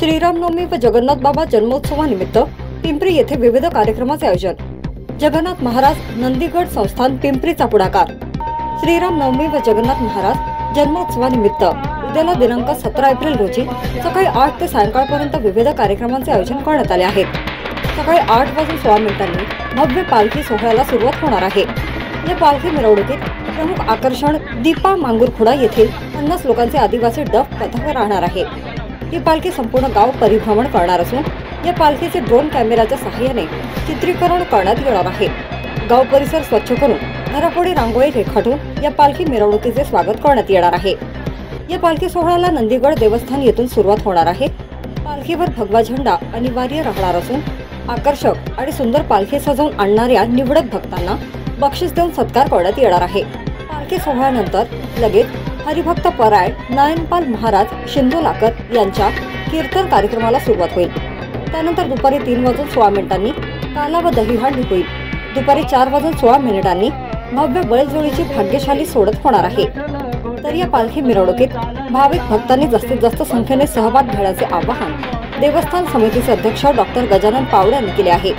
श्रीरामनवमी व जगन्नाथ बाबा जन्मोत्सवानिमित्त पिंपरी येथे विविध कार्यक्रमाचे आयोजन। जगन्नाथ महाराज नंदीगड संस्थान पिंपरीचा पुढाकार। श्रीरामनवमी व जगन्नाथ महाराज जन्मोत्सवानिमित्त उद्याला दिनांक 17 एप्रिल रोजी सकाळी 8 ते सायंकाळपर्यंत विविध कार्यक्रमांचे आयोजन करण्यात आले आहे। सकाळी 8:16 भव्य पालखी सोहळ्याला सुरुवात होणार आहे। या पालखी मिरवणुकीत प्रमुख आकर्षण दीपा मांगुरखुडा येथील 50 लोकांचे आदिवासी डफ पथक राहणार आहे। ही पालखी संपूर्ण गाव परिभ्रमण करणार असून या पालखीचे ड्रोन कॅमेऱ्याच्या सहाय्याने चित्रीकरण करण्यात येणार आहे। गाव परिसर स्वच्छ करून घरापुढे रांगोळी रेखाटून या पालखी मिरवणुकीचे स्वागत करण्यात येणार आहे। या पालखी सोहळ्याला नंदीगड देवस्थान येथून सुरुवात होणार आहे। पालखीवर भगवा झेंडा अनिवार्य राहणार असून आकर्षक आणि सुंदर पालखी सजवून आणणाऱ्या निवडक भक्तांना बक्षीस देऊन सत्कार करण्यात येणार आहे। पालखी सोहळ्यानंतर लगेच हरिभक्त परायण नयनपाल महाराज शिंदोलाकर यांच्या कीर्तन कार्यक्रमाला सुरुवात होईल। त्यानंतर दुपारी 3:16 काला व दहीहंडी होईल। दुपारी 4:16 भव्य बैलजोडीची भाग्यशाली सोडत होणार आहे। तर या पालखी मिरवणुकीत भाविक भक्तांनी जास्तीत जास्त संख्येने सहभाग घेण्याचे आवाहन देवस्थान समितीचे अध्यक्ष डॉ. गजानन पावडे यांनी केले आहे।